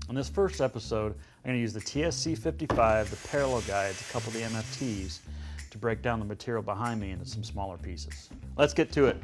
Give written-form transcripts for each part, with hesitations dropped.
In this first episode, I'm going to use the TSC55, the parallel guides, a couple of the MFTs to break down the material behind me into some smaller pieces. Let's get to it.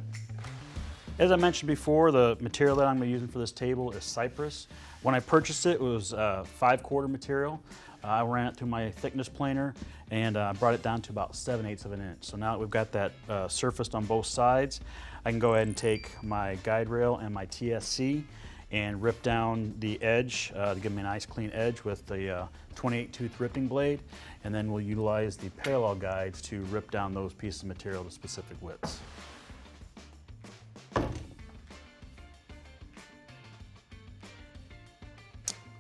As I mentioned before, the material that I'm going to be using for this table is cypress. When I purchased it, it was 5/4 material. I ran it through my thickness planer and brought it down to about 7/8 of an inch. So now that we've got that surfaced on both sides, I can go ahead and take my guide rail and my TSC and rip down the edge to give me a nice clean edge with the 28 tooth ripping blade, and then we'll utilize the parallel guides to rip down those pieces of material to specific widths.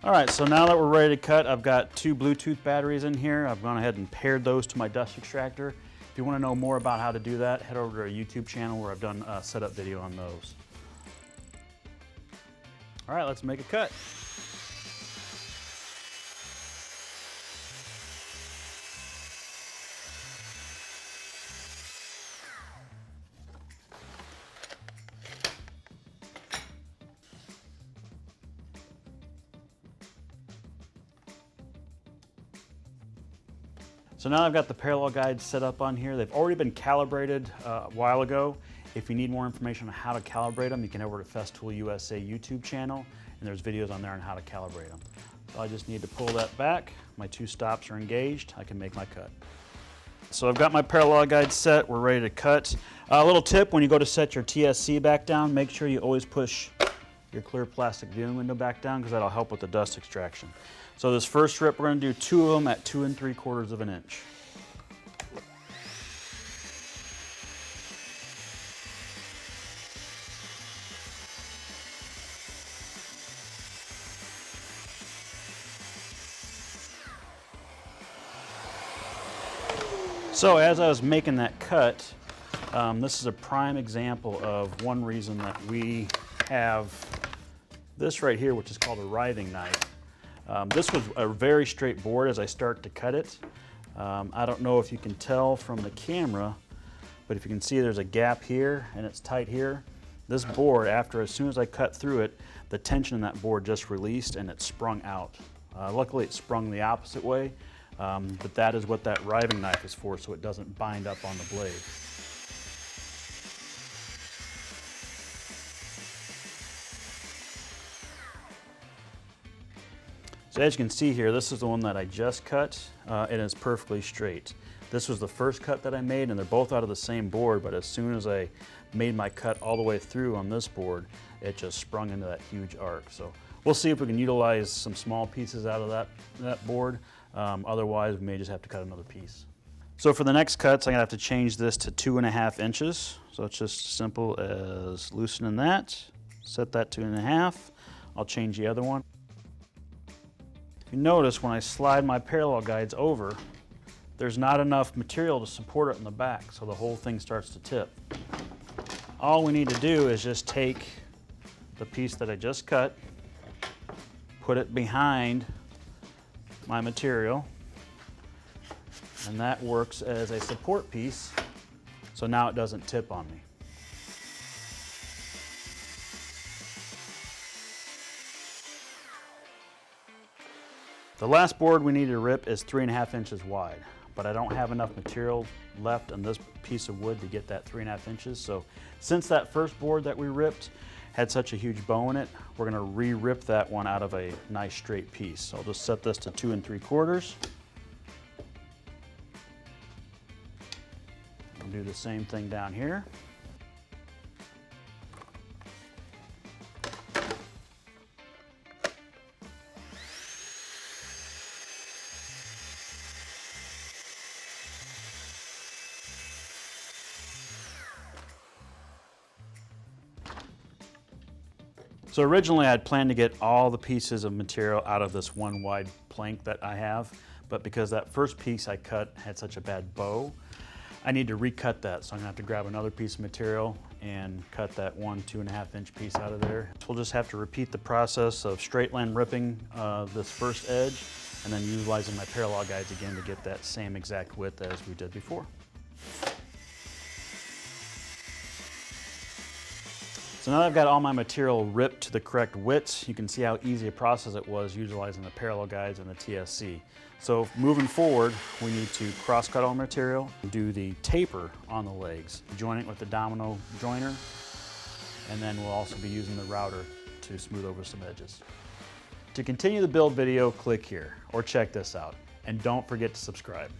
All right, so now that we're ready to cut, I've got 2 Bluetooth batteries in here. I've gone ahead and paired those to my dust extractor. If you want to know more about how to do that, head over to our YouTube channel where I've done a setup video on those. All right, let's make a cut. So now I've got the parallel guides set up on here. They've already been calibrated a while ago. If you need more information on how to calibrate them, you can head over to Festool USA YouTube channel, and there's videos on there on how to calibrate them. So I just need to pull that back. My 2 stops are engaged. I can make my cut. So I've got my parallel guide set. We're ready to cut. A little tip, when you go to set your TSC back down, make sure you always push your clear plastic viewing window back down because that'll help with the dust extraction. So this first rip, we're going to do 2 of them at 2 3/4 of an inch. So as I was making that cut, this is a prime example of one reason that we have this right here, which is called a riving knife. This was a very straight board as I start to cut it. I don't know if you can tell from the camera, but if you can see there's a gap here and it's tight here. This board, as soon as I cut through it, the tension in that board just released and it sprung out. Luckily it sprung the opposite way, but that is what that riving knife is for, so it doesn't bind up on the blade. So as you can see here, this is the one that I just cut, and it's perfectly straight. This was the first cut that I made, and they're both out of the same board, but as soon as I made my cut all the way through on this board, it just sprung into that huge arc. So we'll see if we can utilize some small pieces out of that board. Otherwise, we may just have to cut another piece. So for the next cuts, I'm gonna have to change this to 2.5 inches. So it's just as simple as loosening that, set that 2.5. I'll change the other one. You notice when I slide my parallel guides over, there's not enough material to support it in the back, so the whole thing starts to tip. All we need to do is just take the piece that I just cut, put it behind my material, and that works as a support piece, so now it doesn't tip on me. The last board we need to rip is 3.5 inches wide, but I don't have enough material left on this piece of wood to get that 3.5 inches. So since that first board that we ripped had such a huge bow in it, we're gonna re-rip that one out of a nice straight piece. So I'll just set this to 2 3/4. I'll do the same thing down here. So originally I'd planned to get all the pieces of material out of this one wide plank that I have, but because that first piece I cut had such a bad bow, I need to recut that. So I'm gonna have to grab another piece of material and cut that 2.5 inch piece out of there. So we'll just have to repeat the process of straight line ripping this first edge and then utilizing my parallel guides again to get that same exact width as we did before. So now that I've got all my material ripped to the correct widths, you can see how easy a process it was utilizing the parallel guides and the TSC. So moving forward, we need to cross-cut all material, do the taper on the legs, join it with the domino joiner, and then we'll also be using the router to smooth over some edges. To continue the build video, click here, or check this out. And don't forget to subscribe.